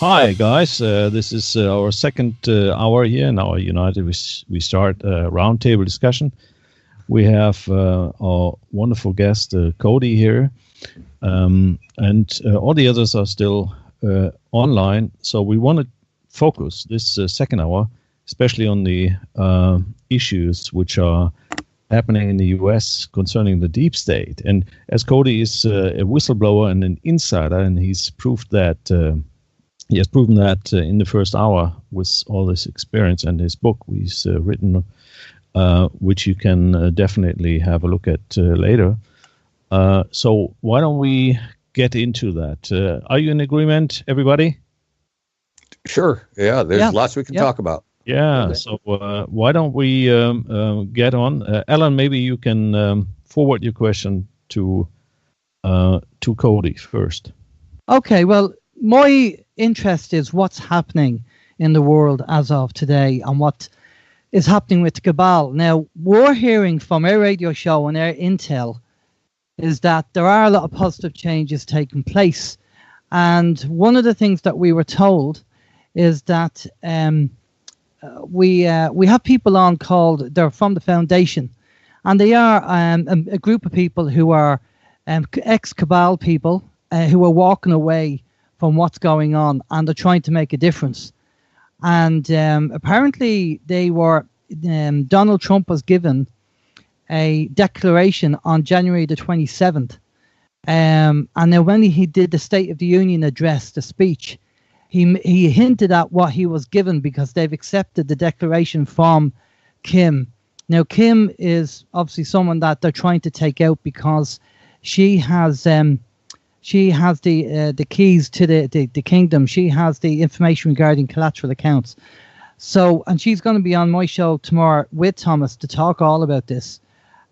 Hi guys, this is our second hour here in our UnitedWeStart roundtable discussion. We have our wonderful guest Cody here, and all the others are still online. So we want to focus this second hour, especially on the issues which are happening in the U.S. concerning the deep state. And as Cody is a whistleblower and an insider, and he's proved that. He has proven that in the first hour with all this experience and his book he's written, which you can definitely have a look at later. So why don't we get into that? Are you in agreement, everybody? Sure. Yeah, there's lots we can talk about. Yeah, so why don't we get on? Alan, maybe you can forward your question to Cody first. Okay, well, my interest is what's happening in the world as of today and what is happening with the cabal. Now, we're hearing from our radio show and our intel is that there are a lot of positive changes taking place. And one of the things that we were told is that we have people on called, they're from the foundation, and they are a group of people who are ex-cabal people who are walking away from what's going on, and they're trying to make a difference. And apparently they were, Donald Trump was given a declaration on January the 27th. And then when he did the State of the Union address, the speech, he hinted at what he was given because they've accepted the declaration from Kim. Now, Kim is obviously someone that they're trying to take out because she has the keys to the kingdom. She has the information regarding collateral accounts. So, and she's going to be on my show tomorrow with Thomas to talk all about this.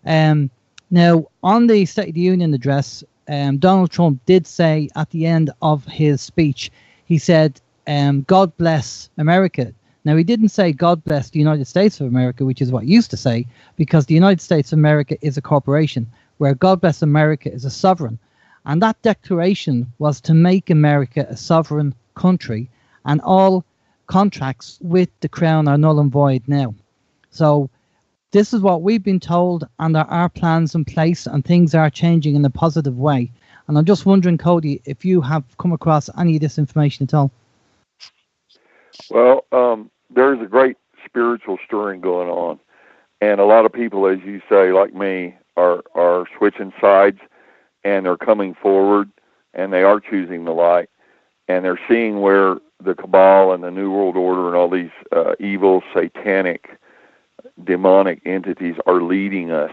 Now, on the State of the Union address, Donald Trump did say at the end of his speech, he said, God bless America. Now, he didn't say God bless the United States of America, which is what he used to say, because the United States of America is a corporation, where God bless America is a sovereign. And that declaration was to make America a sovereign country, and all contracts with the Crown are null and void now. So this is what we've been told, and there are plans in place, and things are changing in a positive way. And I'm just wondering, Cody, if you have come across any of this information at all. Well, there's a great spiritual stirring going on, and a lot of people, as you say, like me, are switching sides. And they're coming forward, and they are choosing the light, and they're seeing where the cabal and the New World Order and all these evil, satanic, demonic entities are leading us,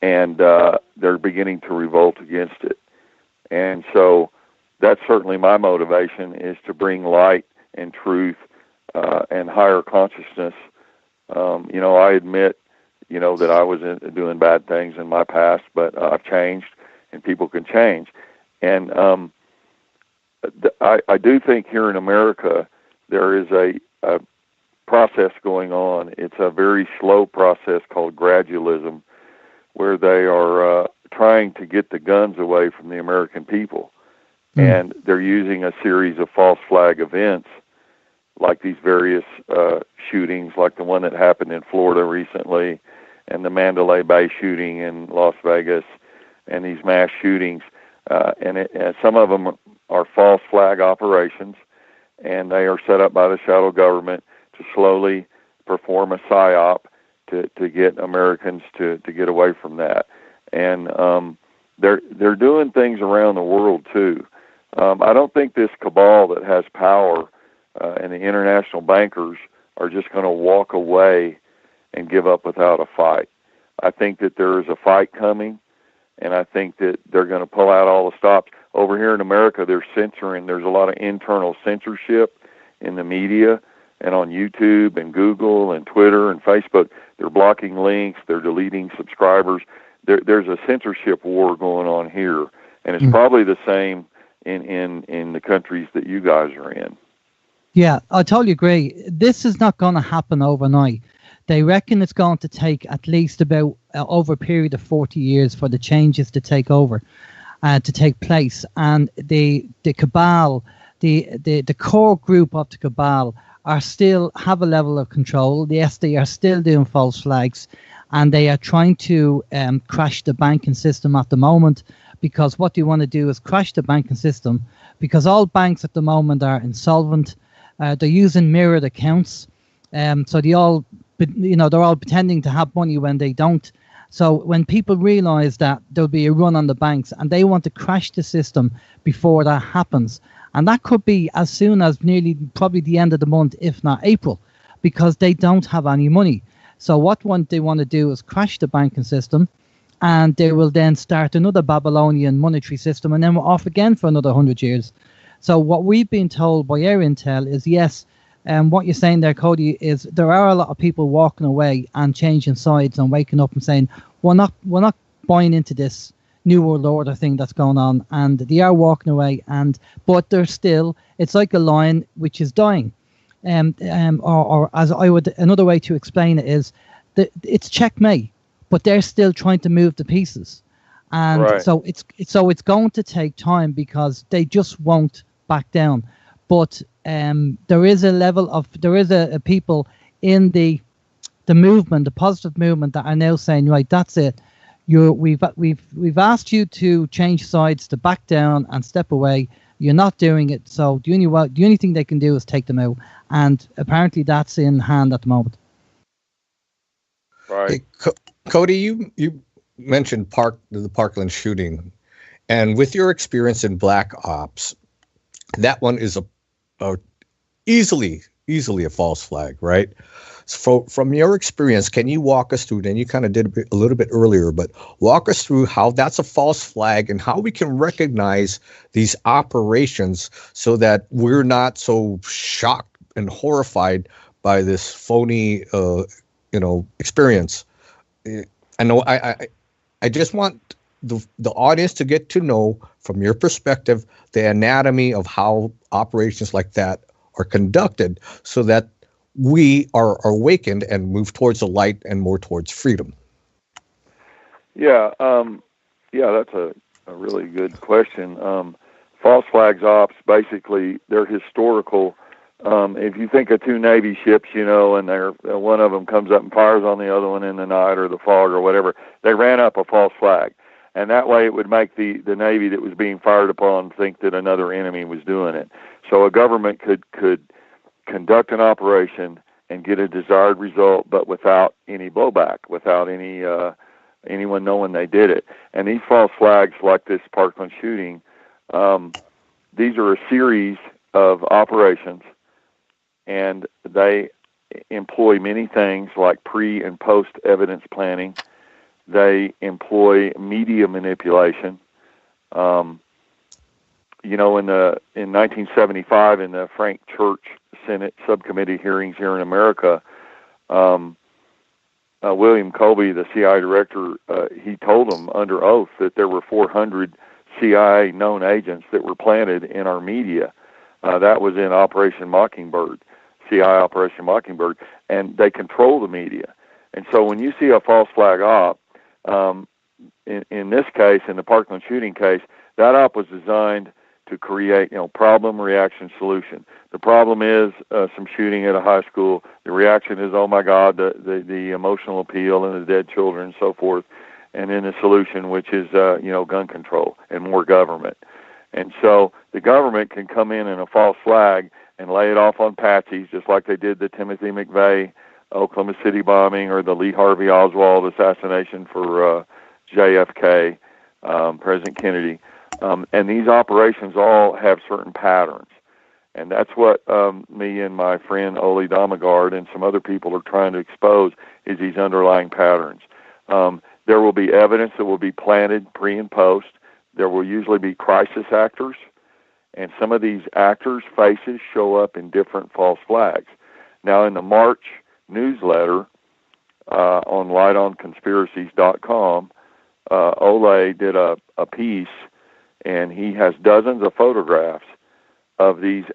and they're beginning to revolt against it. And so that's certainly my motivation, is to bring light and truth and higher consciousness. I admit, that I was doing bad things in my past, but I've changed. And people can change. And I do think here in America there is a process going on. It's a very slow process called gradualism, where they are trying to get the guns away from the American people. And they're using a series of false flag events, like these various shootings, like the one that happened in Florida recently, and the Mandalay Bay shooting in Las Vegas, and these mass shootings, and some of them are false flag operations, and they are set up by the shadow government to slowly perform a psyop to get Americans to get away from that. And they're doing things around the world too. I don't think this cabal that has power and the international bankers are just going to walk away and give up without a fight. I think that there is a fight coming. And I think that they're going to pull out all the stops. Over here in America, they're censoring. There's a lot of internal censorship in the media and on YouTube and Google and Twitter and Facebook. They're blocking links. They're deleting subscribers. there's a censorship war going on here, and it's probably the same in the countries that you guys are in. Yeah, I totally agree. This is not going to happen overnight. They reckon it's going to take at least about over a period of 40 years for the changes to take place. And the cabal, the core group of the cabal are still have a level of control. Yes, they are still doing false flags, and they are trying to crash the banking system at the moment, because what they want to do is crash the banking system, because all banks at the moment are insolvent. They're using mirrored accounts, so they're all pretending to have money when they don't. So when people realize that there'll be a run on the banks, and they want to crash the system before that happens, and that could be as soon as nearly probably the end of the month, if not April, because they don't have any money. So what they want to do is crash the banking system, and they will then start another Babylonian monetary system, and then we're off again for another 100 years. So what we've been told by our intel is, yes, what you're saying there, Cody, is there are a lot of people walking away and changing sides and waking up and saying, we're not buying into this New World Order thing that's going on, and they are walking away, but they're still, it's like a lion which is dying. Or as I would, another way to explain it is that it's checkmate, but they're still trying to move the pieces. And right. so it's going to take time, because they just won't back down. But there is a people in the movement, the positive movement, that are now saying, right, that's it. We've asked you to change sides, to back down and step away. You're not doing it. So the only thing they can do is take them out. And apparently that's in hand at the moment. Right. Hey, Cody, you mentioned the Parkland shooting, and with your experience in Black Ops, that one is a easily a false flag, right? So from your experience, can you walk us through, and you kind of did a little bit earlier, but walk us through how that's a false flag and how we can recognize these operations so that we're not so shocked and horrified by this phony, experience. I know I just want the audience to get to know, from your perspective, the anatomy of how operations like that are conducted, so that we are awakened and move towards the light and more towards freedom. Yeah, that's a really good question. False flags ops, basically, they're historical. If you think of two Navy ships, and one of them comes up and fires on the other one in the night or the fog or whatever, they ran up a false flag. And that way it would make the Navy that was being fired upon think that another enemy was doing it. So a government could conduct an operation and get a desired result, but without any blowback, without anyone knowing they did it. And these false flags, like this Parkland shooting, these are a series of operations, and they employ many things like pre- and post-evidence planning. They employ media manipulation. In 1975, in the Frank Church Senate subcommittee hearings here in America, William Colby, the CIA director, he told them under oath that there were 400 CIA known agents that were planted in our media. That was in Operation Mockingbird, CIA Operation Mockingbird, and they control the media. And so when you see a false flag op, in this case, in the Parkland shooting case, that op was designed to create, problem, reaction, solution. The problem is some shooting at a high school. The reaction is, oh my God, the emotional appeal and the dead children and so forth. And then the solution, which is, gun control and more government. And so the government can come in a false flag and lay it off on patsies, just like they did the Timothy McVeigh Oklahoma City bombing or the Lee Harvey Oswald assassination for JFK, President Kennedy. And these operations all have certain patterns. And that's what me and my friend Ole Damagard and some other people are trying to expose, is these underlying patterns. There will be evidence that will be planted pre and post. There will usually be crisis actors, and some of these actors' faces show up in different false flags. Now, in the March newsletter on lightonconspiracies.com, Ole did a piece, and he has dozens of photographs of these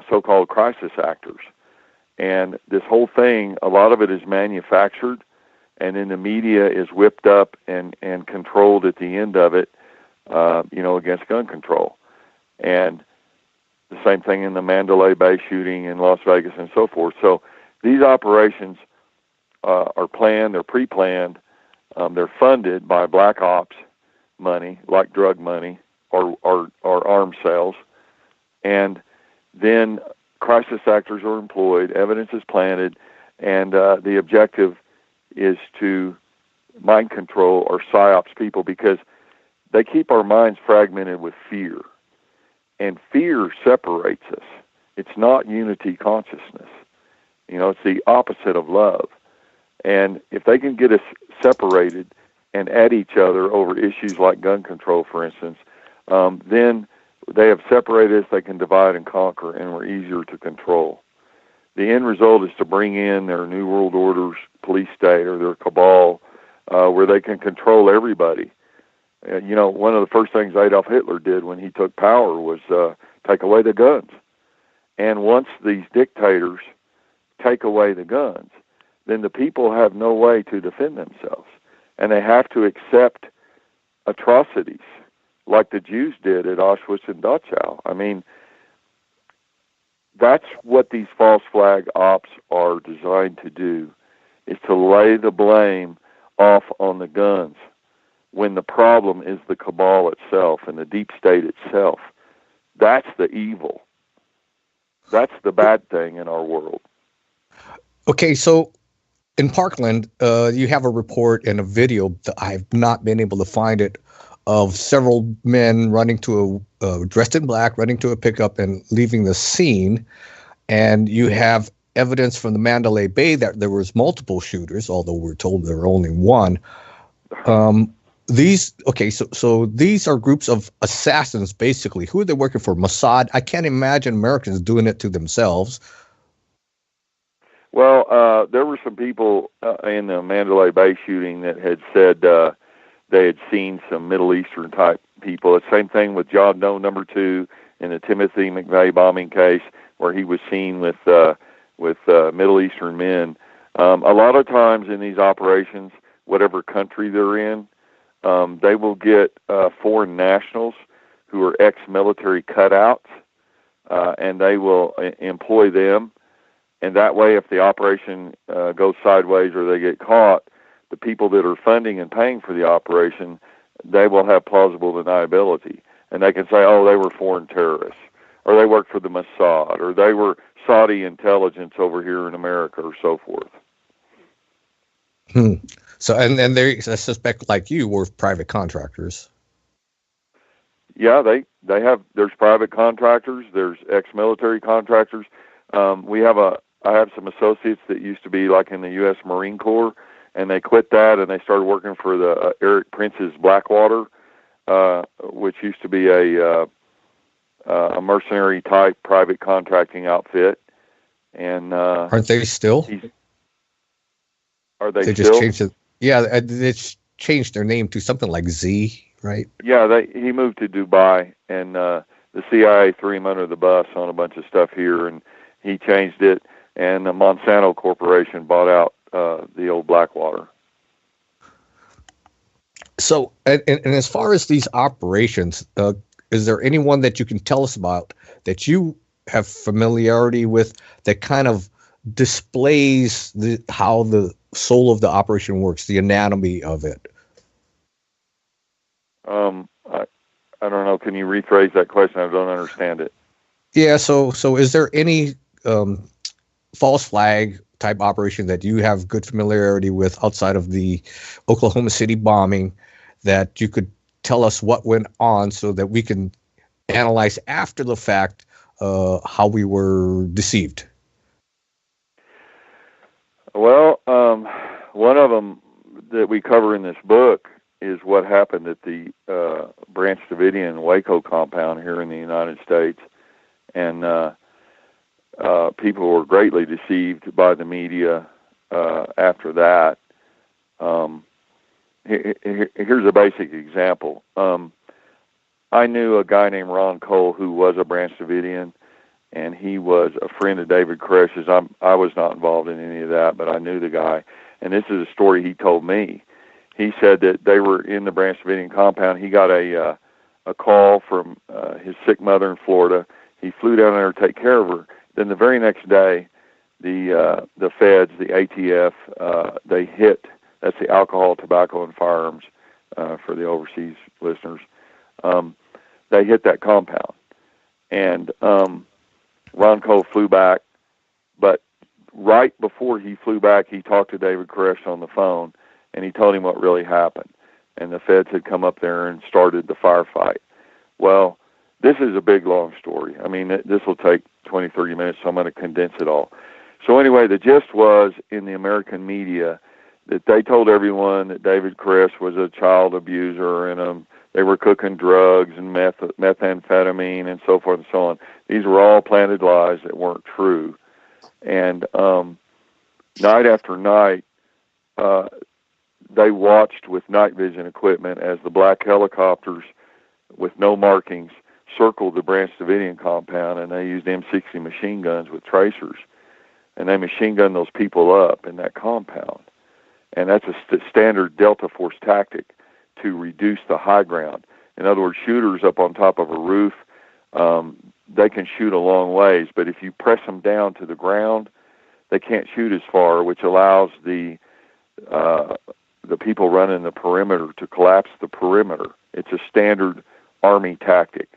so-called crisis actors. And this whole thing, a lot of it is manufactured, and then the media is whipped up and controlled at the end of it, against gun control. And the same thing in the Mandalay Bay shooting in Las Vegas and so forth. So these operations are planned, they're pre-planned, they're funded by black ops money, like drug money or arms sales. And then crisis actors are employed, evidence is planted, and the objective is to mind control or psyops people, because they keep our minds fragmented with fear. And fear separates us. It's not unity consciousness. It's the opposite of love. And if they can get us separated and at each other over issues like gun control, for instance, then they have separated us, they can divide and conquer, and we're easier to control. The end result is to bring in their New World Order's police state or their cabal, where they can control everybody. One of the first things Adolf Hitler did when he took power was take away the guns. And once these dictators take away the guns, then the people have no way to defend themselves. And they have to accept atrocities like the Jews did at Auschwitz and Dachau. I mean, that's what these false flag ops are designed to do, is to lay the blame off on the guns when the problem is the cabal itself and the deep state itself. That's the evil. That's the bad thing in our world. Okay, so in Parkland, you have a report and a video that I've not been able to find it, of several men running to dressed in black, running to a pickup and leaving the scene. And you have evidence from the Mandalay Bay that there was multiple shooters, although we're told there were only one. So these are groups of assassins, basically. Who are they working for? Mossad? I can't imagine Americans doing it to themselves. Well, there were some people in the Mandalay Bay shooting that had said they had seen some Middle Eastern type people. The same thing with John Doe number 2 in the Timothy McVeigh bombing case, where he was seen with Middle Eastern men. A lot of times in these operations, whatever country they're in, they will get foreign nationals who are ex-military cutouts, and they will employ them. And that way, if the operation goes sideways or they get caught, the people that are funding and paying for the operation, they will have plausible deniability. And they can say, oh, they were foreign terrorists, or they worked for the Mossad, or they were Saudi intelligence over here in America, or so forth. So, and they, I suspect, like you, were private contractors. Yeah, they have, there's private contractors, there's ex-military contractors. I have some associates that used to be like in the U.S. Marine Corps, and they quit that and they started working for the Eric Prince's Blackwater, which used to be a mercenary type private contracting outfit. And aren't they still? Are they still? Just changed it. Yeah, they changed their name to something like Z, right? Yeah, he moved to Dubai, and the CIA threw him under the bus on a bunch of stuff here, and he changed it. And the Monsanto Corporation bought out the old Blackwater. So, and as far as these operations, is there anyone that you can tell us about that you have familiarity with that kind of displays how the soul of the operation works, the anatomy of it? I don't know. Can you rephrase that question? I don't understand it. Yeah. So is there any false flag type operation that you have good familiarity with outside of the Oklahoma City bombing that you could tell us what went on so that we can analyze after the fact how we were deceived? Well, one of them that we cover in this book is what happened at the Branch Davidian Waco compound here in the United States. And people were greatly deceived by the media after that. here's a basic example. I knew a guy named Ron Cole who was a Branch Davidian, and he was a friend of David Koresh's. I was not involved in any of that, but I knew the guy. And this is a story he told me. He said that they were in the Branch Davidian compound. He got a call from his sick mother in Florida. He flew down there to take care of her. Then the very next day, the feds, the ATF, they hit. That's the Alcohol, Tobacco, and Firearms for the overseas listeners. They hit that compound, and Ron Cole flew back. But right before he flew back, he talked to David Koresh on the phone, and he told him what really happened. And the feds had come up there and started the firefight. Well, this is a big, long story. I mean, this will take 20, 30 minutes, so I'm going to condense it all. So anyway, the gist was in the American media that they told everyone that David Koresh was a child abuser and they were cooking drugs and methamphetamine and so forth and so on. These were all planted lies that weren't true. And night after night, they watched with night vision equipment as the black helicopters with no markings circled the Branch Davidian compound, and they used M60 machine guns with tracers, and they machine gunned those people up in that compound. And that's a standard Delta Force tactic to reduce the high ground. In other words, shooters up on top of a roof, they can shoot a long ways, but if you press them down to the ground, they can't shoot as far, which allows the people running the perimeter to collapse the perimeter. It's a standard Army tactic.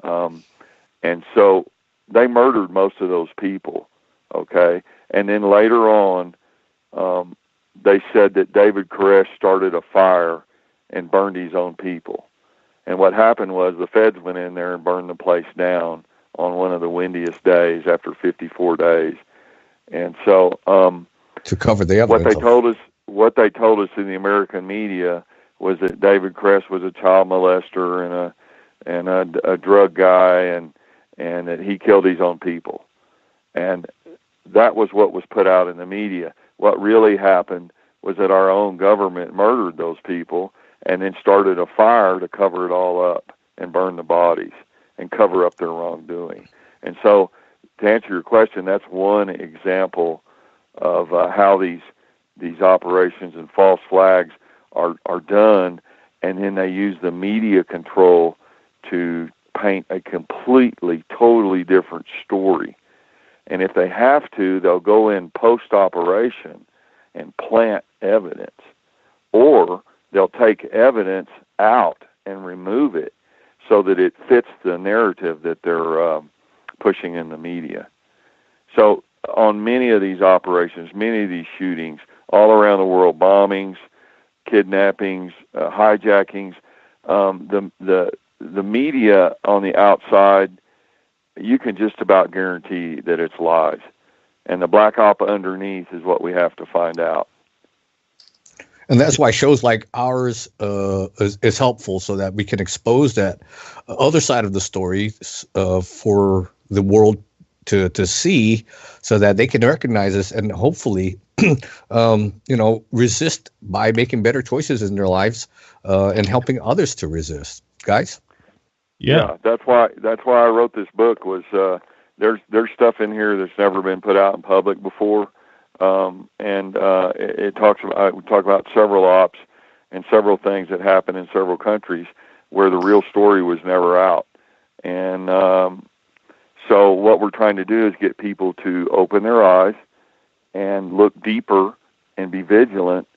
And so they murdered most of those people, okay? And then later on, they said that David Koresh started a fire and burned his own people. And what happened was the feds went in there and burned the place down on one of the windiest days after 54 days. And so to cover the evidence, what they told us in the American media was that David Koresh was a child molester and a drug guy and that he killed his own people. And that was what was put out in the media. What really happened was that our own government murdered those people and then started a fire to cover it all up and burn the bodies and cover up their wrongdoing. And so, to answer your question, that's one example of how these operations and false flags are done, and then they use the media control to paint a completely, totally different story. And if they have to, they'll go in post-operation and plant evidence, or they'll take evidence out and remove it so that it fits the narrative that they're pushing in the media. So on many of these operations, many of these shootings, all around the world, bombings, kidnappings, hijackings, the media on the outside, you can just about guarantee that it's lies. And the black op underneath is what we have to find out. And that's why shows like ours is helpful, so that we can expose that other side of the story for the world to see, so that they can recognize us and hopefully, resist by making better choices in their lives and helping others to resist. Guys? Yeah, that's why I wrote this book. Was there's stuff in here that's never been put out in public before. We talk about several ops and several things that happen in several countries where the real story was never out. And so what we're trying to do is get people to open their eyes and look deeper and be vigilant,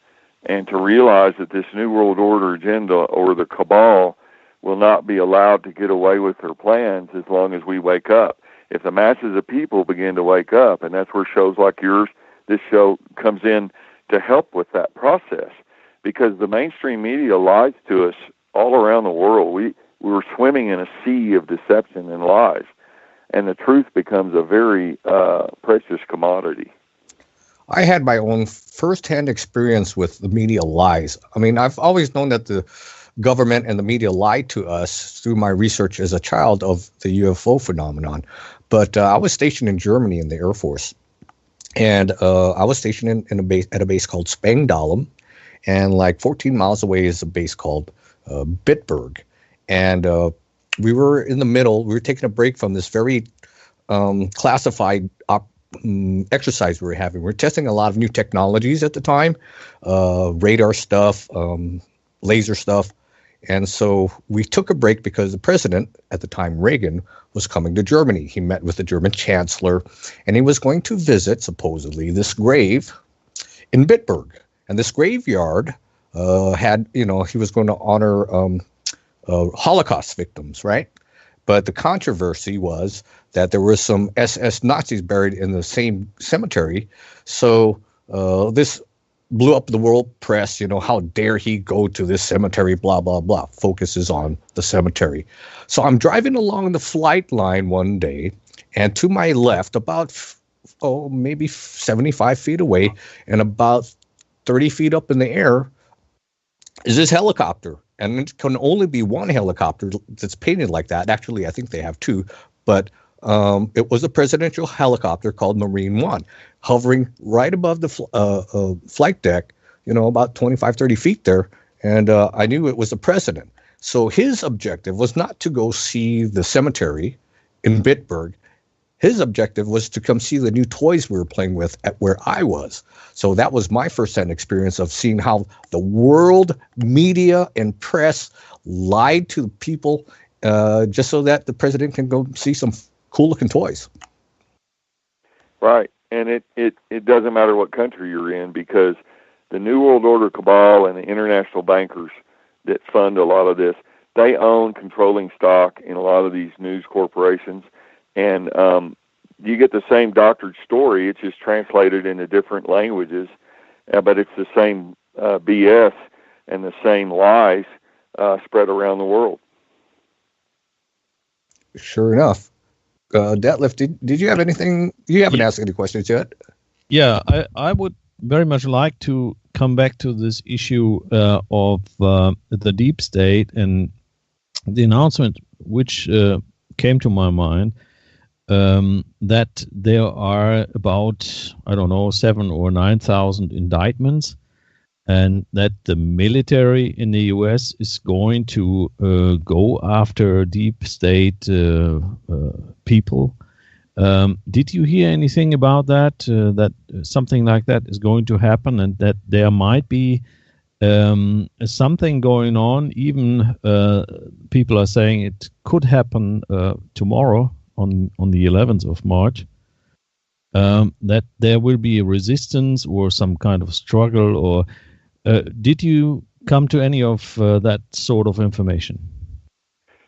and to realize that this New World Order agenda, or the cabal, will not be allowed to get away with their plans as long as we wake up. If the masses of people begin to wake up, and that's where shows like yours, this show, comes in to help with that process, because the mainstream media lies to us all around the world. We were swimming in a sea of deception and lies, and the truth becomes a very precious commodity. I had my own firsthand experience with the media lies. I mean, I've always known that the government and the media lied to us through my research as a child of the UFO phenomenon. But I was stationed in Germany in the Air Force. And I was stationed at a base called Spangdahlem. and like 14 miles away is a base called Bitburg. And we were in the middle. We were taking a break from this very classified exercise we were having. We were testing a lot of new technologies at the time, radar stuff, laser stuff. And so we took a break because the president at the time, Reagan, was coming to Germany. He met with the German chancellor, and he was going to visit, supposedly, this grave in Bitburg. And this graveyard had, he was going to honor Holocaust victims, right? But the controversy was that there were some SS Nazis buried in the same cemetery. So this blew up the world press, how dare he go to this cemetery, blah, blah, blah, focuses on the cemetery. So I'm driving along the flight line one day, and to my left, about, maybe 75 feet away, and about 30 feet up in the air, is this helicopter. And it can only be one helicopter that's painted like that. Actually, I think they have two, but it was a presidential helicopter called Marine One, hovering right above the flight deck, about 25, 30 feet there. And I knew it was the president. So his objective was not to go see the cemetery in Bitburg. His objective was to come see the new toys we were playing with at where I was. So that was my first-hand experience of seeing how the world media and press lied to the people just so that the president can go see some cool-looking toys. Right, and it doesn't matter what country you're in, because the New World Order cabal and the international bankers that fund a lot of this, they own controlling stock in a lot of these news corporations. And you get the same doctored story. It's just translated into different languages, but it's the same BS and the same lies spread around the world. Sure enough. Detlev, did you have anything? You haven't asked any questions yet. Yeah, I would very much like to come back to this issue of the deep state and the announcement which came to my mind. That there are about, 7,000 or 9,000 indictments, and that the military in the U.S. is going to go after deep state people. Did you hear anything about that, that something like that is going to happen, and that there might be something going on? Even people are saying it could happen tomorrow, on the 11th of March, that there will be a resistance or some kind of struggle, or did you come to any of that sort of information?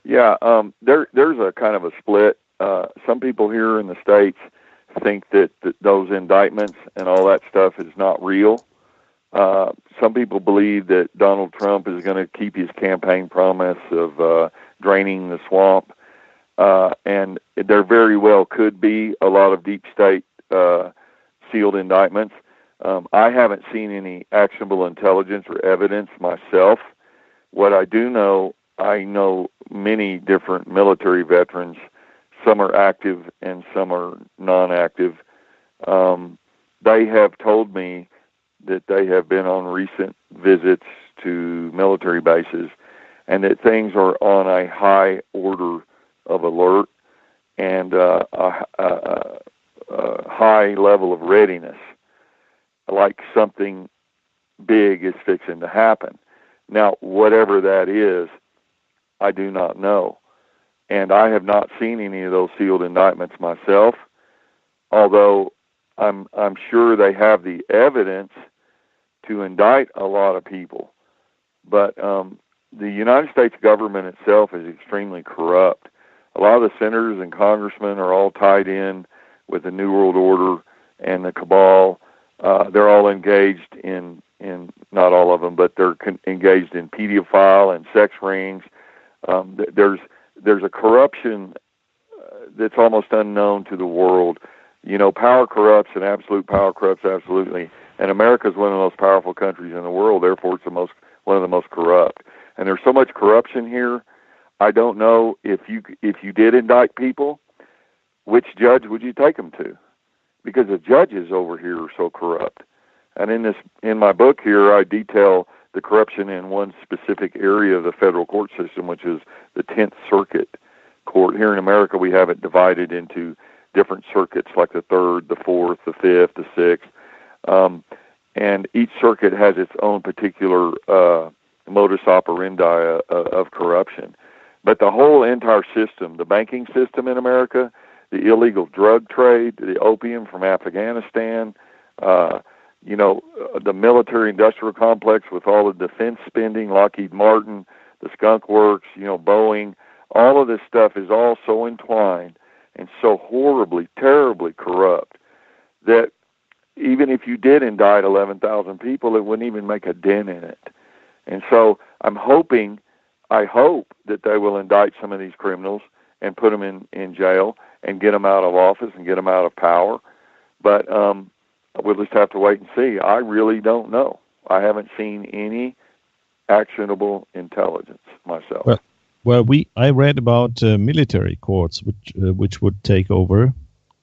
Yeah, there's a kind of a split. Some people here in the States think that those indictments and all that stuff is not real. Some people believe that Donald Trump is going to keep his campaign promise of draining the swamp. And there very well could be a lot of deep state sealed indictments. I haven't seen any actionable intelligence or evidence myself. What I do know, I know many different military veterans. Some are active and some are non-active. They have told me that they have been on recent visits to military bases and that things are on a high order of alert and a high level of readiness, like something big is fixing to happen. Now, whatever that is, I do not know. And I have not seen any of those sealed indictments myself, although I'm sure they have the evidence to indict a lot of people. But the United States government itself is extremely corrupt. A lot of the senators and congressmen are all tied in with the New World Order and the cabal. They're all engaged in not all of them, but they're engaged in pedophile and sex rings. There's a corruption that's almost unknown to the world. Power corrupts, and absolute power corrupts absolutely. And America is one of the most powerful countries in the world. Therefore, it's one of the most corrupt. And there's so much corruption here. I don't know if you did indict people, which judge would you take them to? Because the judges over here are so corrupt. And in my book here, I detail the corruption in one specific area of the federal court system, which is the 10th Circuit Court. Here in America, we have it divided into different circuits, like the 3rd, the 4th, the 5th, the 6th. And each circuit has its own particular modus operandi of corruption. But the whole entire system, the banking system in America, the illegal drug trade, the opium from Afghanistan, the military-industrial complex with all the defense spending, Lockheed Martin, the Skunk Works, Boeing, all of this stuff is all so entwined and so horribly, terribly corrupt that even if you did indict 11,000 people, it wouldn't even make a dent in it. And so I hope that they will indict some of these criminals and put them in jail and get them out of office and get them out of power. But we'll just have to wait and see. I really don't know. I haven't seen any actionable intelligence myself. Well, I read about military courts which would take over,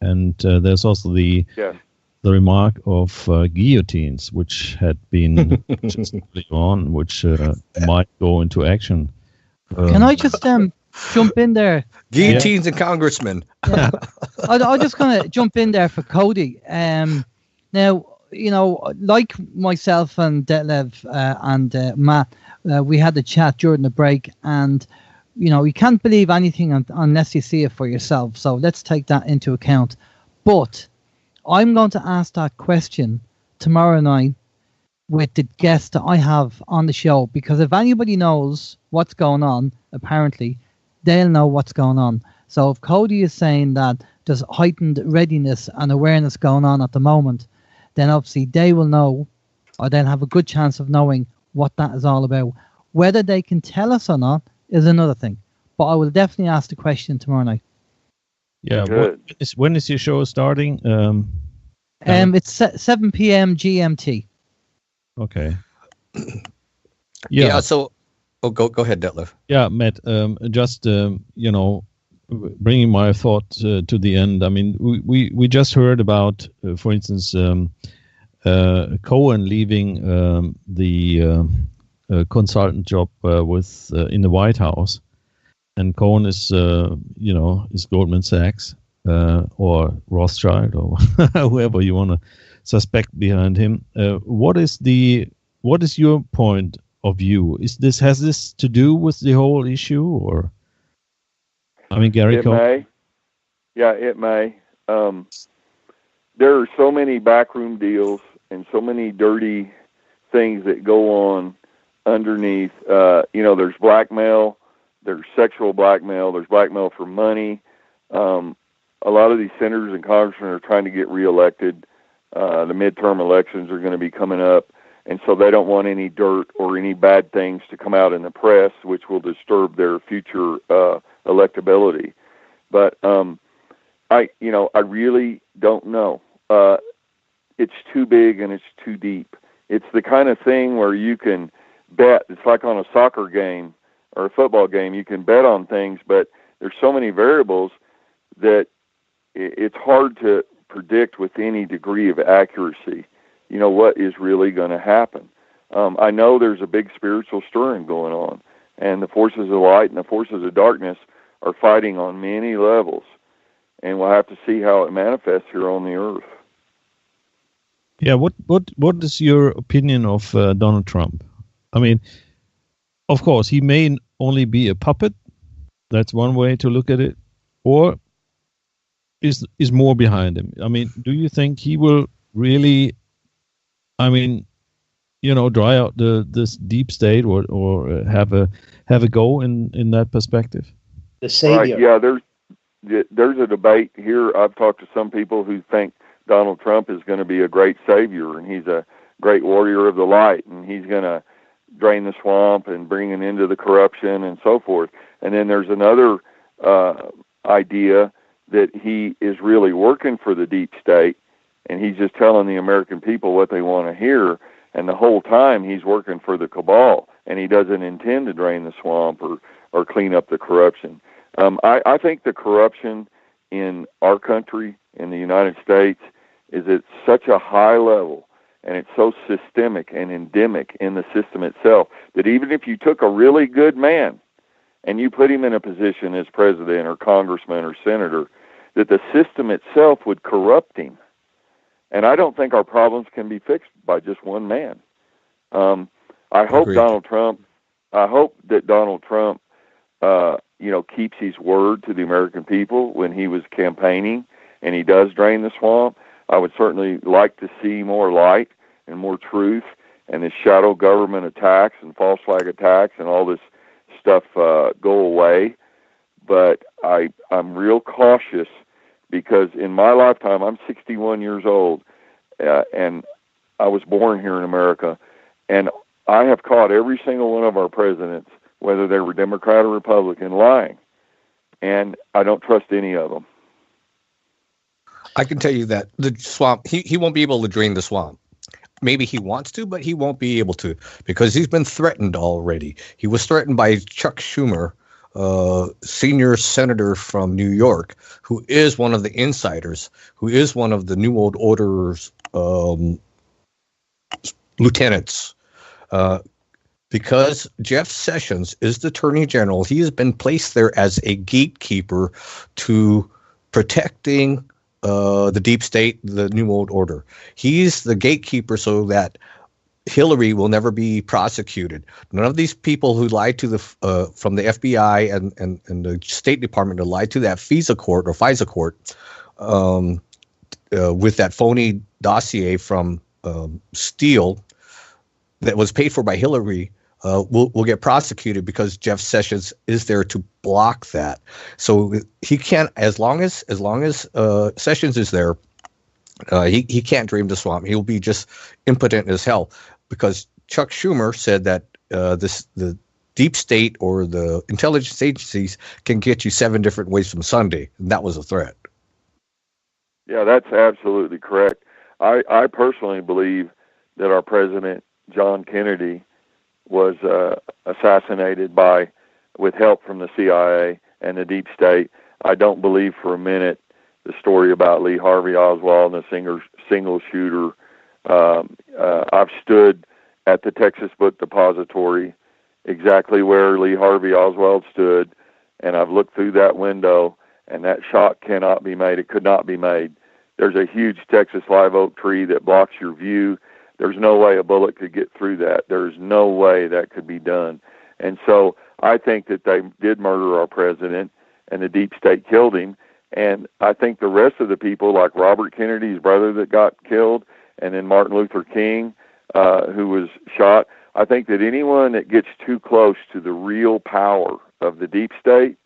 and there's also the remark of guillotines, which had been just on, which might go into action. Can I just jump in there? Guillotines and congressmen. Yeah. I'm just going to jump in there for Cody. Now, like myself and Detlev and Matt, we had a chat during the break, and you can't believe anything unless you see it for yourself. So let's take that into account. But I'm going to ask that question tomorrow night with the guests that I have on the show, because if anybody knows what's going on, apparently they'll know what's going on. So if Cody is saying that there's heightened readiness and awareness going on at the moment, then obviously they will know, or they'll have a good chance of knowing what that is all about. Whether they can tell us or not is another thing. But I will definitely ask the question tomorrow night. Yeah. When is your show starting? It's 7 p.m. GMT. Okay. Yeah. So, go ahead, Detlev. Yeah, Matt. Just bringing my thought to the end. I mean, we just heard about, for instance, Cohen leaving the consultant job in the White House, and Cohen is Goldman Sachs or Rothschild or whoever you want to suspect behind him. What is your point of view? Has this to do with the whole issue, or? I mean, Gary Cohen. May. Yeah, it may. There are so many backroom deals and so many dirty things that go on underneath. There's blackmail, there's sexual blackmail, there's blackmail for money. A lot of these senators and congressmen are trying to get reelected. The midterm elections are going to be coming up, and so they don't want any dirt or any bad things to come out in the press, which will disturb their future electability. But I really don't know. It's too big and it's too deep. It's the kind of thing where you can bet. It's like on a soccer game or a football game. You can bet on things, but there's so many variables that it's hard to predict with any degree of accuracy, what is really going to happen. I know there's a big spiritual stirring going on, and the forces of light and the forces of darkness are fighting on many levels, and we'll have to see how it manifests here on the earth. Yeah, what is your opinion of Donald Trump? I mean, of course, he may only be a puppet. That's one way to look at it. Or is more behind him? I mean, do you think he will really, dry out this deep state or have a go in that perspective? The savior. Right, yeah, there's a debate here. I've talked to some people who think Donald Trump is going to be a great savior, and he's a great warrior of the light, and he's going to drain the swamp and bring an end to the corruption and so forth. And then there's another idea that he is really working for the deep state, and he's just telling the American people what they want to hear, and the whole time he's working for the cabal, and he doesn't intend to drain the swamp or clean up the corruption. I think the corruption in our country, in the United States, is at such a high level and it's so systemic and endemic in the system itself that even if you took a really good man and you put him in a position as president or congressman or senator, that the system itself would corrupt him. And I don't think our problems can be fixed by just one man. I hope Agreed. I hope that Donald Trump, keeps his word to the American people when he was campaigning, and he does drain the swamp. I would certainly like to see more light and more truth, and this shadow government attacks and false flag attacks and all this stuff go away. But I'm real cautious because in my lifetime, I'm 61 years old, and I was born here in America, and I have caught every single one of our presidents, whether they were Democrat or Republican, lying, and I don't trust any of them. I can tell you that the swamp, he won't be able to drain the swamp. Maybe he wants to, but he won't be able to because he's been threatened already. He was threatened by Chuck Schumer, senior senator from New York, who is one of the insiders, who is one of the New World Order's lieutenants. Because Jeff Sessions is the Attorney General, he has been placed there as a gatekeeper to protecting the deep state, the New World Order. He's the gatekeeper so that Hillary will never be prosecuted. None of these people who lied to the from the FBI and the State Department who lied to that FISA court or FISA court with that phony dossier from Steele that was paid for by Hillary will get prosecuted because Jeff Sessions is there to block that. So he can't, as long as Sessions is there, he can't drain the swamp. He'll be just impotent as hell because Chuck Schumer said that the deep state or the intelligence agencies can get you 7 different ways from Sunday, and that was a threat. Yeah, that's absolutely correct. I personally believe that our president, John Kennedy, was assassinated with help from the CIA and the deep state. I don't believe for a minute the story about Lee Harvey Oswald and the single shooter. I've stood at the Texas Book Depository exactly where Lee Harvey Oswald stood, and I've looked through that window, and that shot cannot be made. It could not be made. There's a huge Texas live oak tree that blocks your view. There's no way a bullet could get through that. There's no way that could be done. And so I think that they did murder our president, and the deep state killed him. And I think the rest of the people, like Robert Kennedy's brother that got killed, and then Martin Luther King, who was shot, I think that anyone that gets too close to the real power of the deep state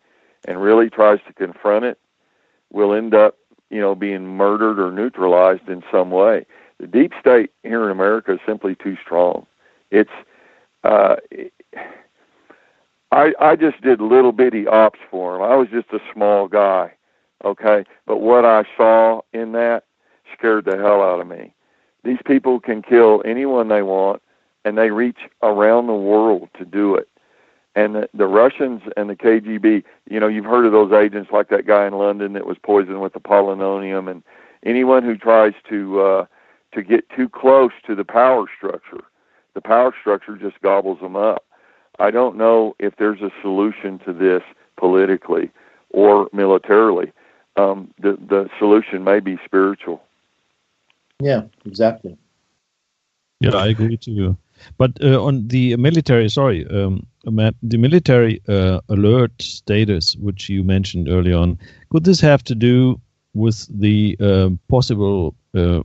and really tries to confront it will end up, being murdered or neutralized in some way. The deep state here in America is simply too strong. It's, I just did little bitty ops for them. I was just a small guy, okay? But what I saw in that scared the hell out of me. These people can kill anyone they want, and they reach around the world to do it. And the Russians and the KGB, you've heard of those agents like that guy in London that was poisoned with the polonium, and anyone who tries to get too close to the power structure just gobbles them up. I don't know if there's a solution to this politically or militarily. The solution may be spiritual. Yeah, exactly. Yeah, I agree to you. But on the military, Matt, the military alert status, which you mentioned early on, could this have to do with the possible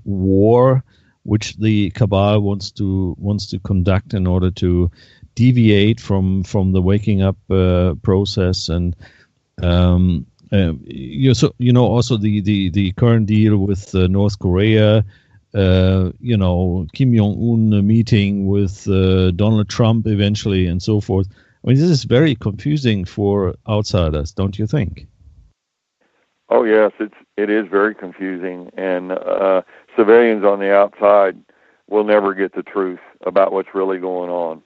war which the cabal wants to conduct in order to deviate from the waking up process, and also the current deal with North Korea, Kim Jong-un meeting with Donald Trump eventually, and so forth. I mean, this is very confusing for outsiders, don't you think? Oh yes, it is very confusing, and civilians on the outside will never get the truth about what's really going on.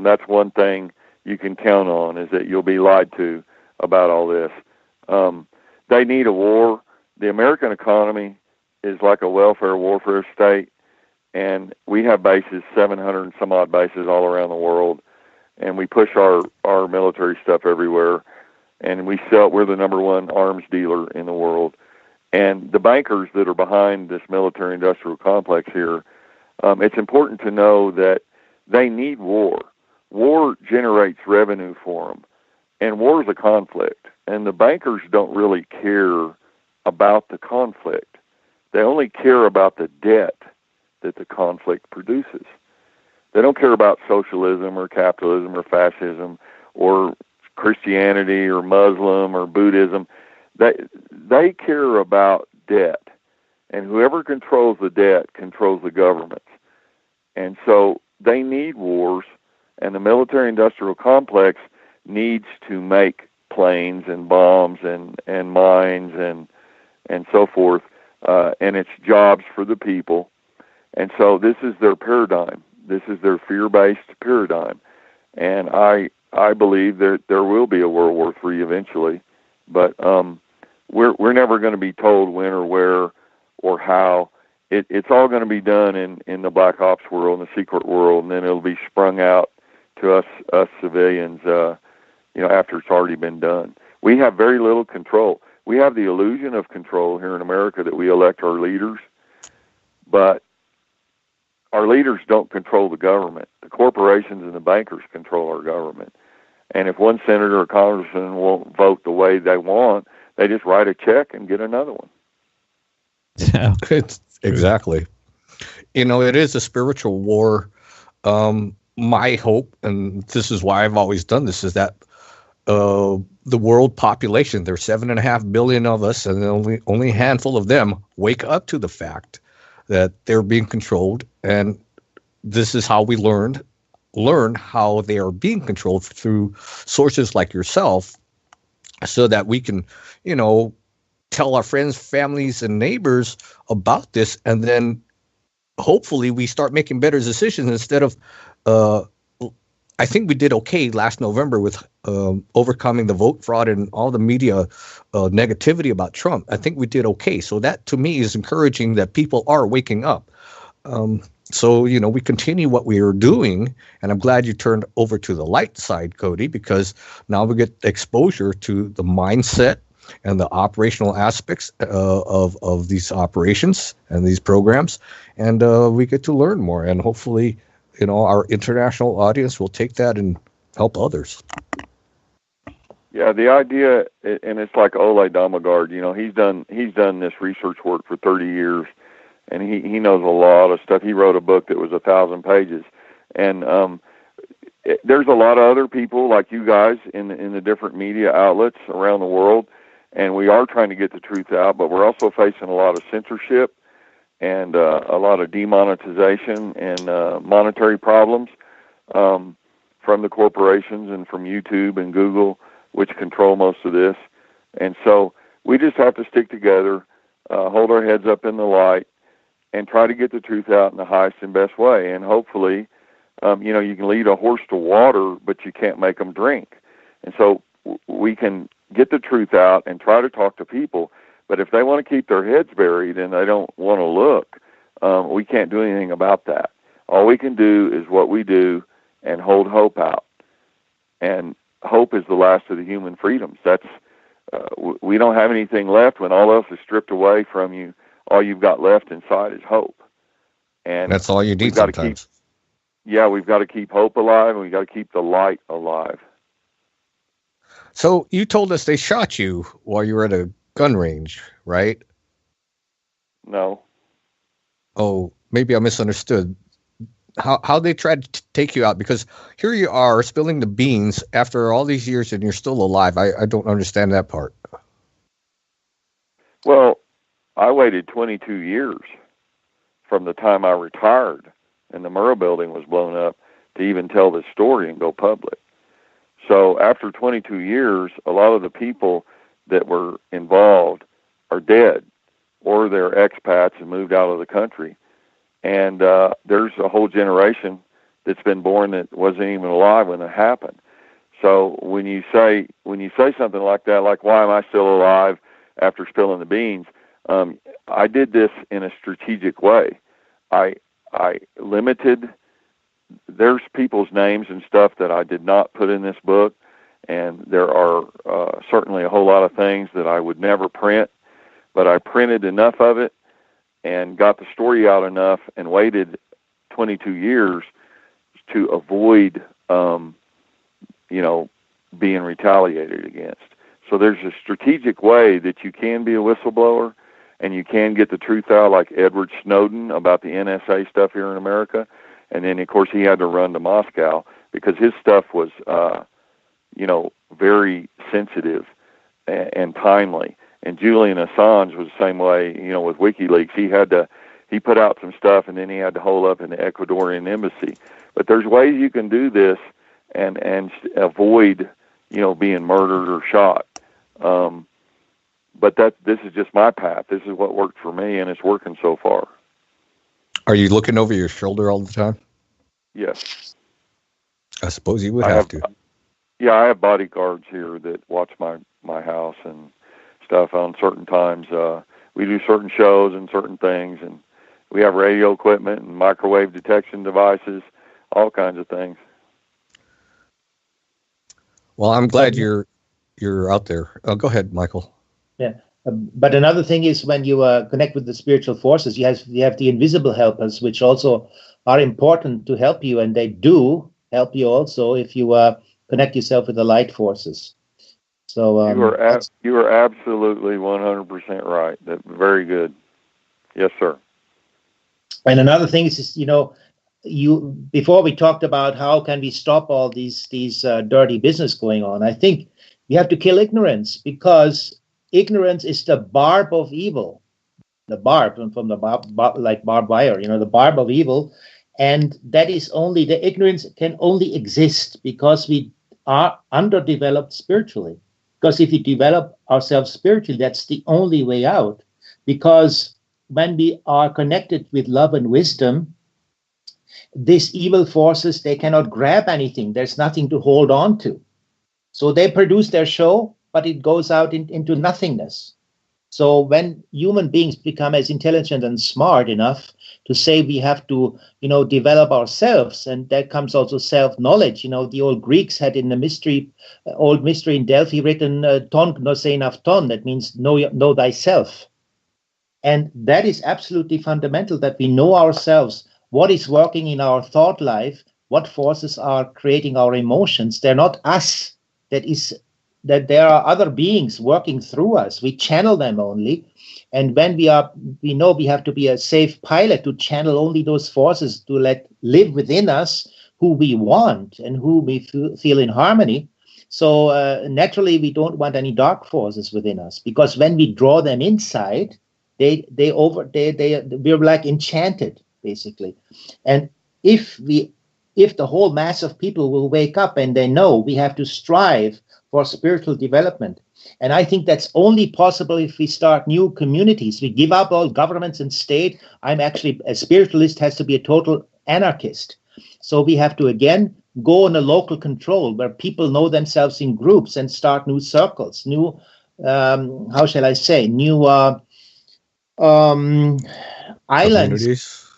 That's one thing you can count on, is that you'll be lied to about all this. They need a war. The American economy is like a welfare warfare state, and we have bases, 700 and some odd bases all around the world, and we push our military stuff everywhere, and we're the number one arms dealer in the world. And the bankers that are behind this military-industrial complex here, it's important to know that they need war. War generates revenue for them, and war is a conflict. And the bankers don't really care about the conflict. They only care about the debt that the conflict produces. They don't care about socialism or capitalism or fascism or Christianity or Muslim or Buddhism. They care about debt, and whoever controls the debt controls the government. And so they need wars, and the military-industrial complex needs to make planes and bombs and mines and so forth, and it's jobs for the people. And so this is their paradigm. This is their fear-based paradigm. And I believe that there will be a World War III eventually, but we're never going to be told when or where or how. It's all going to be done in the black ops world, in the secret world, and then it'll be sprung out to us civilians, after it's already been done. We have very little control. We have the illusion of control here in America that we elect our leaders, but our leaders don't control the government. The corporations and the bankers control our government. And if one senator or congressman won't vote the way they want, they just write a check and get another one. Yeah, exactly. It is a spiritual war. My hope, and this is why I've always done this, is that the world population, there's 7.5 billion of us, and only a handful of them wake up to the fact that they're being controlled, and this is how we learn how they are being controlled through sources like yourself, so that we can, tell our friends, families, and neighbors about this, and then hopefully we start making better decisions instead of I think we did okay last November with overcoming the vote fraud and all the media negativity about Trump. I think we did okay. So that, to me, is encouraging that people are waking up. So, we continue what we are doing. And I'm glad you turned over to the light side, Cody, because now we get exposure to the mindset and the operational aspects of these operations and these programs. And we get to learn more. And hopefully, our international audience will take that and help others. Yeah, the idea, and it's like Ole Damagard, he's done this research work for 30 years, and he knows a lot of stuff. He wrote a book that was 1,000 pages, and there's a lot of other people like you guys in the different media outlets around the world, and we are trying to get the truth out, but we're also facing a lot of censorship and a lot of demonetization and monetary problems from the corporations and from YouTube and Google, which control most of this. And so we just have to stick together, hold our heads up in the light, and try to get the truth out in the highest and best way. And hopefully, you can lead a horse to water, but you can't make them drink. And so we can get the truth out and try to talk to people. But if they want to keep their heads buried and they don't want to look, we can't do anything about that. All we can do is what we do and hold hope out. And hope is the last of the human freedoms. That's we don't have anything left when all else is stripped away from you. All you've got left inside is hope. And that's all you need sometimes. We've got to keep hope alive, and we've got to keep the light alive. So you told us they shot you while you were at a gun range, right? No. Oh, maybe I misunderstood. How they tried to take you out? Because here you are spilling the beans after all these years and you're still alive. I don't understand that part. Well, I waited 22 years from the time I retired and the Murrah building was blown up to even tell this story and go public. So after 22 years, a lot of the people that were involved are dead, or they're expats and moved out of the country. And there's a whole generation that's been born that wasn't even alive when it happened. So when you say something like that, like, why am I still alive after spilling the beans? I did this in a strategic way. I I limited. There's people's names and stuff that I did not put in this book, and there are certainly a whole lot of things that I would never print, but I printed enough of it and got the story out enough and waited 22 years to avoid, being retaliated against. So there's a strategic way that you can be a whistleblower and you can get the truth out, like Edward Snowden about the NSA stuff here in America. And then, of course, he had to run to Moscow because his stuff was, very sensitive and timely. And Julian Assange was the same way, with WikiLeaks. He put out some stuff, and then he had to hole up in the Ecuadorian embassy. But there's ways you can do this and avoid, being murdered or shot. But this is just my path. This is what worked for me, and it's working so far. Are you looking over your shoulder all the time? Yes. I suppose you would have to. Yeah, I have bodyguards here that watch my house and stuff on certain times. We do certain shows and certain things, and we have radio equipment and microwave detection devices, all kinds of things. Well, I'm glad you're out there. Oh, go ahead, Michael. Yeah. But another thing is when you connect with the spiritual forces, you have the invisible helpers, which also are important to help you, and they do help you also if you connect yourself with the light forces. So you are absolutely 100% right. That's very good. Yes, sir. And another thing is, before we talked about how can we stop all these dirty business going on, I think we have to kill ignorance, because ignorance is the barb of evil. The barb from the like barbed wire, the barb of evil. And that is only, the ignorance can only exist because we are underdeveloped spiritually. Because if we develop ourselves spiritually, that's the only way out. Because when we are connected with love and wisdom, these evil forces, they cannot grab anything. There's nothing to hold on to. So they produce their show, but it goes out into nothingness. So when human beings become as intelligent and smart enough to say we have to, develop ourselves, and that comes also self-knowledge. The old Greeks had in the old mystery in Delphi written ton gnosein ton. That means know thyself. And that is absolutely fundamental, that we know ourselves, what is working in our thought life, what forces are creating our emotions. They're not us. That there are other beings working through us. We channel them only. And when we know we have to be a safe pilot to channel only those forces to live within us who we want and who we feel in harmony. So naturally, we don't want any dark forces within us, because when we draw them inside, we're like enchanted, basically. And if the whole mass of people will wake up and they know we have to strive for spiritual development. And I think that's only possible if we start new communities. We give up all governments and state. I'm actually, a spiritualist has to be a total anarchist. So we have to, again, go on a local control where people know themselves in groups and start new circles, new, how shall I say, new islands,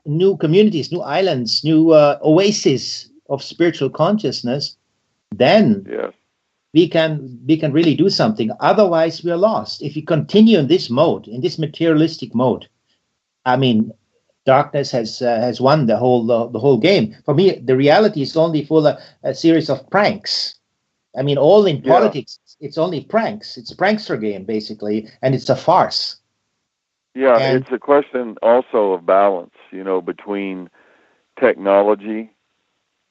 new communities, new islands, new oases of spiritual consciousness. Then yes, we can really do something. Otherwise, we are lost. If we continue in this mode, in this materialistic mode, I mean, darkness has won the whole game. For me, the reality is only full of a series of pranks. I mean, all in politics, it's only pranks. It's a prankster game, basically, and it's a farce. Yeah, it's a question also of balance, between technology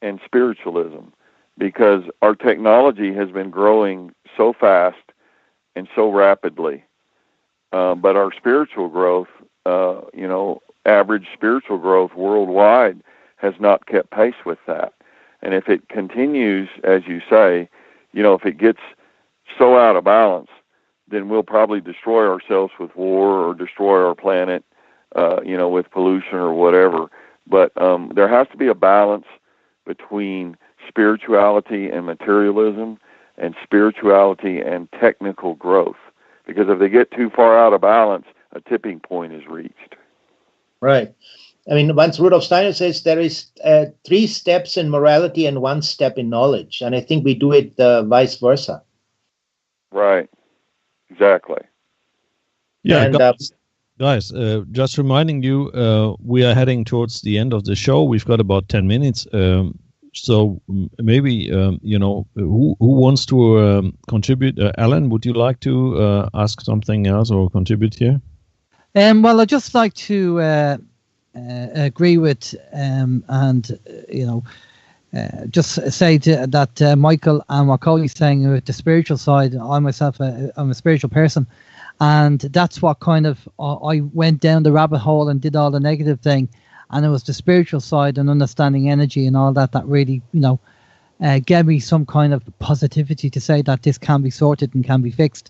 and spiritualism, because our technology has been growing so fast and so rapidly, but our spiritual growth, average spiritual growth worldwide has not kept pace with that. And if it continues, as you say, if it gets so out of balance, then we'll probably destroy ourselves with war or destroy our planet, with pollution or whatever. But there has to be a balance between spirituality and materialism, and spirituality and technical growth. Because if they get too far out of balance, a tipping point is reached. Right. I mean, once Rudolf Steiner says there is 3 steps in morality and 1 step in knowledge, and I think we do it vice versa. Right. Exactly. Yeah, And, guys, just reminding you, we are heading towards the end of the show. We've got about 10 minutes. So maybe, who wants to contribute? Alan, would you like to ask something else or contribute here? Well, I'd just like to agree with just say that Michael and what Cody's saying with the spiritual side. I myself, I'm a spiritual person, and that's what kind of I went down the rabbit hole and did all the negative thing, and it was the spiritual side and understanding energy and all that really gave me some kind of positivity to say that this can be sorted and can be fixed.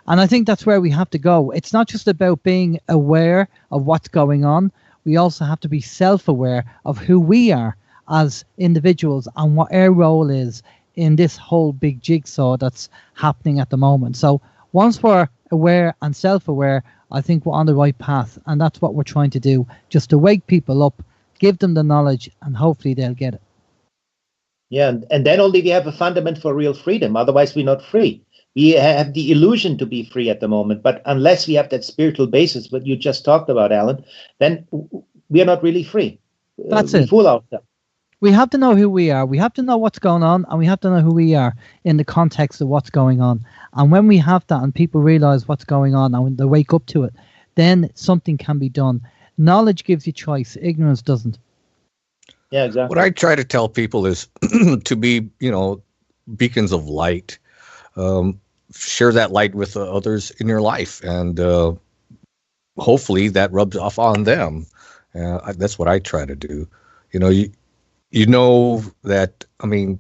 And I think that's where we have to go. It's not just about being aware of what's going on. We also have to be self-aware of who we are as individuals and what our role is in this whole big jigsaw that's happening at the moment. So once we're aware and self-aware, I think we're on the right path. And that's what we're trying to do, just to wake people up, give them the knowledge, and hopefully they'll get it. Yeah, and then only we have a fundament for real freedom. Otherwise, we're not free. We have the illusion to be free at the moment, but unless we have that spiritual basis, what you just talked about, Alan, then we are not really free. That's we it. fool ourselves. We have to know who we are. We have to know what's going on, and we have to know who we are in the context of what's going on. And when we have that and people realize what's going on and when they wake up to it, then something can be done. Knowledge gives you choice. Ignorance doesn't. Yeah, exactly. What I try to tell people is to be, beacons of light. Share that light with others in your life, and hopefully that rubs off on them. That's what I try to do. That, I mean,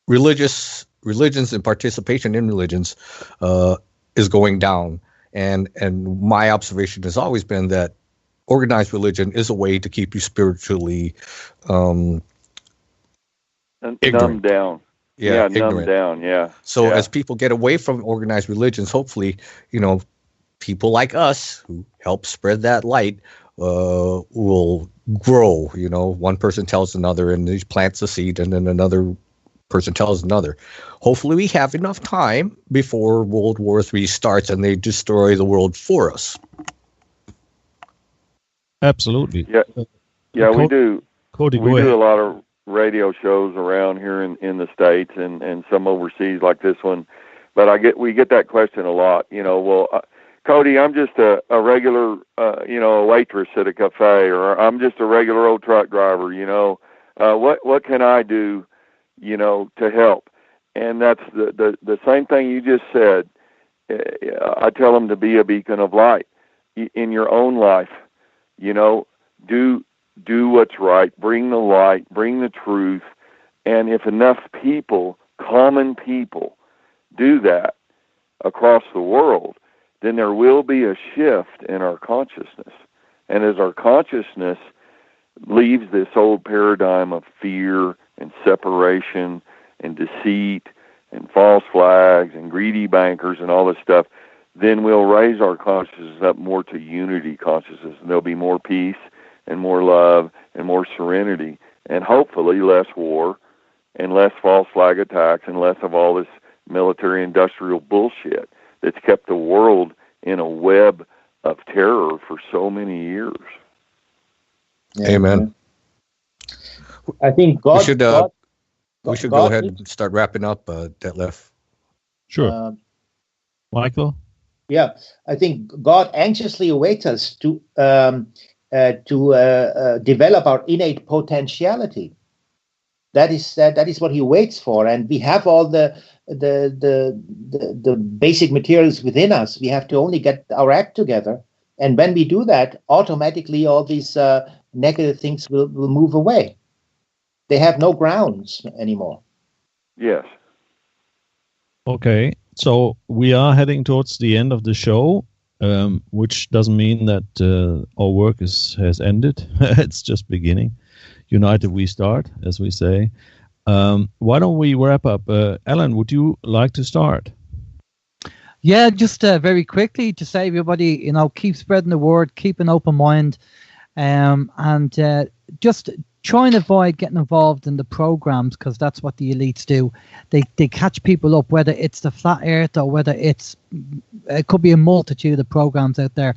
religions and participation in religions is going down, and my observation has always been that organized religion is a way to keep you spiritually numbed down. Yeah, numbed down. Yeah. So as people get away from organized religions, hopefully, people like us who help spread that light will grow. One person tells another, and he plants a seed, and then another person tells another. Hopefully, we have enough time before World War III starts and they destroy the world for us. Absolutely. Yeah, we do. Cody, we do a lot of radio shows around here in the States and some overseas like this one, but we get that question a lot. Cody, I'm just a regular a waitress at a cafe, or I'm just a regular old truck driver. What can I do to help? And that's the same thing you just said. I tell them to be a beacon of light in your own life. Do what's right, bring the light, bring the truth, and if enough people, common people, do that across the world, then there will be a shift in our consciousness. And as our consciousness leaves this old paradigm of fear and separation and deceit and false flags and greedy bankers and all this stuff, then we'll raise our consciousness up more to unity consciousness, and there'll be more peace and more love and more serenity, and hopefully less war and less false flag attacks and less of all this military industrial bullshit that's kept the world in a web of terror for so many years. Yeah, amen. I think God we should go ahead and start wrapping up, Detlev. Sure. Michael? Yeah, I think God anxiously awaits us to develop our innate potentiality. That is what He waits for, and we have all the basic materials within us. We have to only get our act together, and when we do that, automatically all these negative things will move away. They have no grounds anymore. Yes. Okay, so we are heading towards the end of the show, which doesn't mean that our work has ended. It's just beginning. UnitedWeStart, as we say. Why don't we wrap up? Alan, would you like to start? Yeah, just very quickly to say, everybody, keep spreading the word, keep an open mind. and just try and avoid getting involved in the programs, because that's what the elites do. They catch people up, whether it's the flat earth or whether it could be a multitude of programs out there.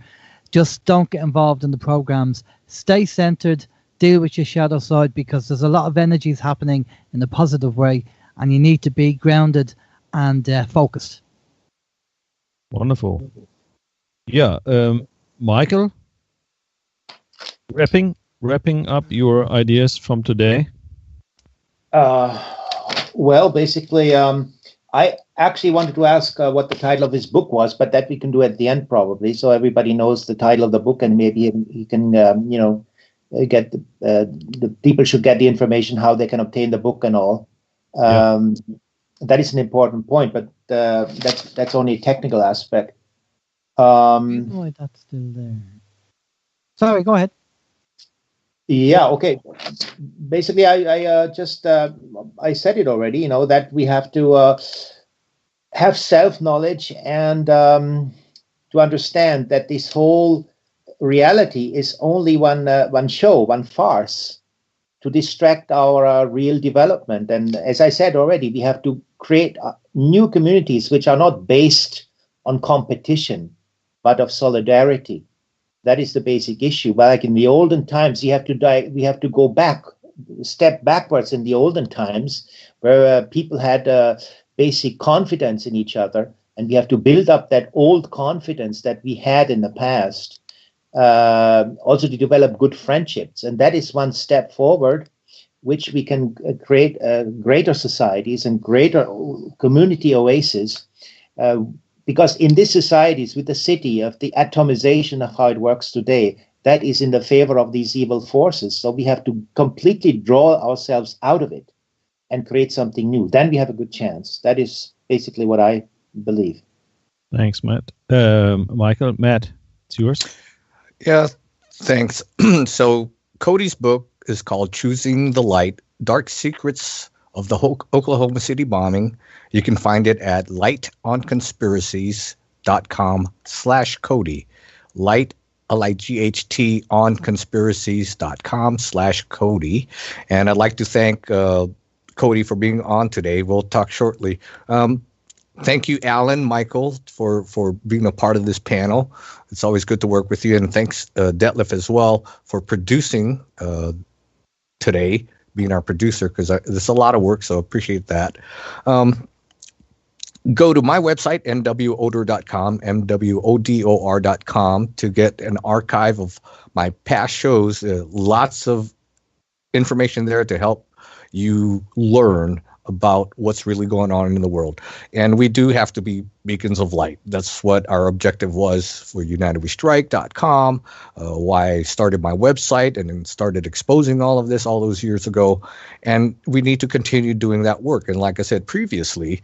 Just don't get involved in the programs. Stay centered, deal with your shadow side, because there's a lot of energies happening in a positive way, and you need to be grounded and focused. Wonderful. Yeah, Michael, wrapping up your ideas from today. Well, basically, I actually wanted to ask what the title of his book was, but that we can do at the end probably, so everybody knows the title of the book, and maybe he can, get the people should get the information how they can obtain the book and all. That is an important point, but that's only a technical aspect. Why that's still there? Sorry, go ahead. Yeah, okay. Basically, I said it already, that we have to have self-knowledge and to understand that this whole reality is only one show, one farce to distract our real development. And as I said already, we have to create new communities which are not based on competition, but of solidarity. That is the basic issue. But like in the olden times, we have to go back, step backwards in the olden times, where people had basic confidence in each other, and we have to build up that old confidence that we had in the past. Also to develop good friendships, and that is one step forward, which we can create greater societies and greater community oases. Because in these societies, with the city of the atomization of how it works today, that is in the favor of these evil forces. So we have to completely draw ourselves out of it and create something new. Then we have a good chance. That is basically what I believe. Thanks, Matt. Michael, Matt, it's yours. Yeah, thanks. So Cody's book is called Choosing the Light, Dark Secrets of the Oklahoma City Bombing. You can find it at lightonconspiracies.com/Cody. Light, L-I-G-H-T, onconspiracies.com/Cody. And I'd like to thank Cody for being on today. We'll talk shortly. Thank you, Alan, Michael, for being a part of this panel. It's always good to work with you. And thanks, Detlev, as well, for producing today, being our producer, because there's a lot of work, so appreciate that. Go to my website, nwodor.com, mwodor.com, to get an archive of my past shows. Lots of information there to help you learn about what's really going on in the world. And we do have to be beacons of light. That's what our objective was for UnitedWeStrike.com, why I started my website and then started exposing all of this all those years ago. And we need to continue doing that work. And like I said previously,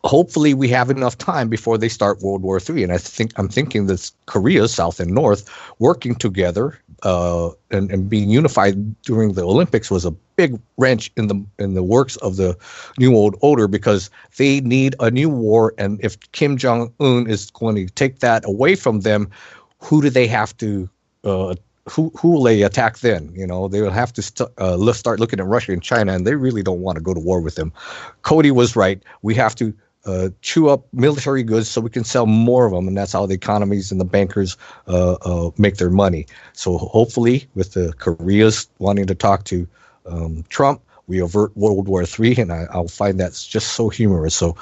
hopefully we have enough time before they start World War III. And I'm thinking that Korea, South and North, working together and being unified during the Olympics was a big wrench in the works of the New World Order, because they need a new war. And if Kim Jong-un is going to take that away from them, who do they have to who will they attack then? They will have to start looking at Russia and China, and they really don't want to go to war with them. Cody was right. We have to chew up military goods so we can sell more of them, and that's how the economies and the bankers make their money. So hopefully, with the Koreas wanting to talk to Trump, we avert World War III, and I'll find that's just so humorous. So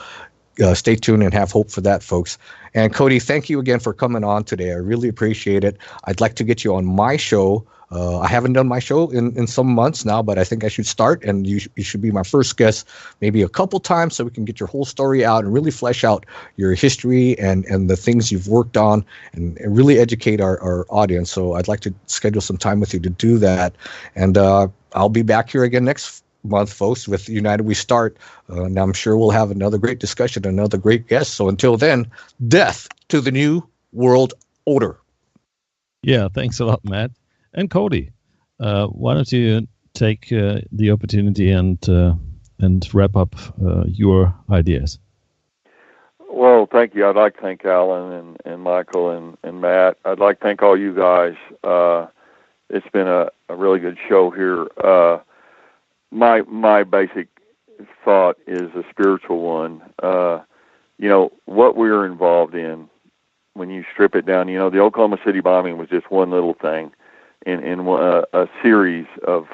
stay tuned and have hope for that, folks. And Cody, thank you again for coming on today. I really appreciate it. I'd like to get you on my show. I haven't done my show in some months now, but I think I should start, and you should be my first guest maybe a couple times so we can get your whole story out and really flesh out your history and the things you've worked on and really educate our audience. So I'd like to schedule some time with you to do that. And I'll be back here again next month, folks, with United We Start. And I'm sure we'll have another great discussion, another great guest. So until then, death to the New World Order. Yeah, thanks a lot, Matt. And Cody, why don't you take the opportunity and wrap up your ideas? Well, thank you. I'd like to thank Alan and Michael and Matt. I'd like to thank all you guys. It's been a really good show here. My basic thought is a spiritual one. What we're involved in, when you strip it down, the Oklahoma City bombing was just one little thing in a series of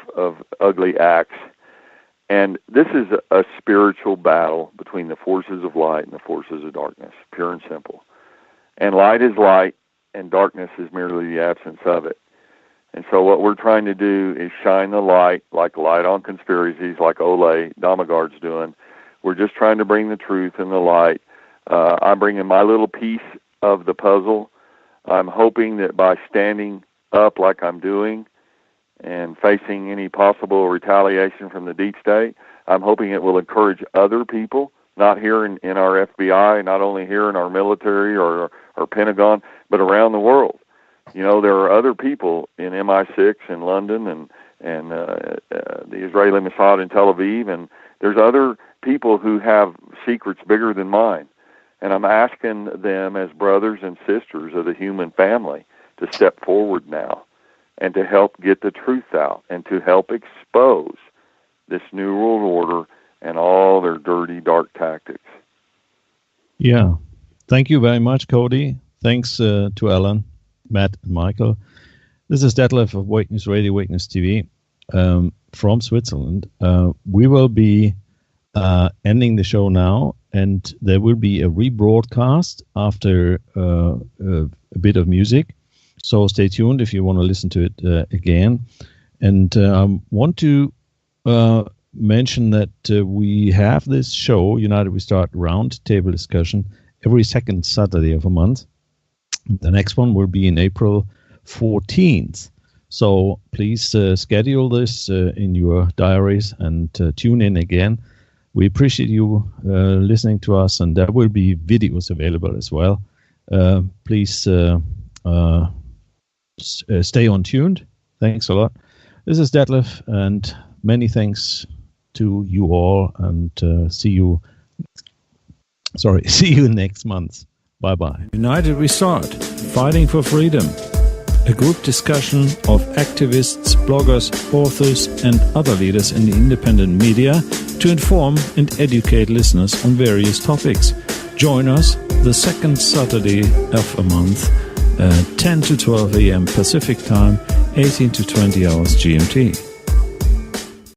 ugly acts. And this is a spiritual battle between the forces of light and the forces of darkness, pure and simple. And light is light, and darkness is merely the absence of it. And so what we're trying to do is shine the light, like light on conspiracies, like Ole Damagard's doing. We're just trying to bring the truth and the light. I'm bringing my little piece of the puzzle. I'm hoping that by standing up like I'm doing and facing any possible retaliation from the deep state, I'm hoping it will encourage other people, not here in our FBI, not only here in our military or Pentagon, but around the world. There are other people in MI6 in London and the Israeli Mossad in Tel Aviv, and there's other people who have secrets bigger than mine. And I'm asking them as brothers and sisters of the human family to step forward now and to help get the truth out and to help expose this New World Order and all their dirty, dark tactics. Yeah. Thank you very much, Cody. Thanks to Alan, Matt, and Michael. This is Detlev of Wake News Radio, Wake News TV from Switzerland. We will be ending the show now, and there will be a rebroadcast after a bit of music. So stay tuned if you want to listen to it again. And I want to mention that we have this show, UnitedWeStart Roundtable discussion, every second Saturday of a month. The next one will be in April 14th. So please schedule this in your diaries and tune in again. We appreciate you listening to us, and there will be videos available as well. Please stay on tuned. Thanks a lot. This is Detlev, and many thanks to you all, and see you next month. Bye-bye. UnitedWeStart, fighting for freedom. A group discussion of activists, bloggers, authors, and other leaders in the independent media to inform and educate listeners on various topics. Join us the second Saturday of a month, 10 to 12 a.m. Pacific Time, 18 to 20 hours GMT.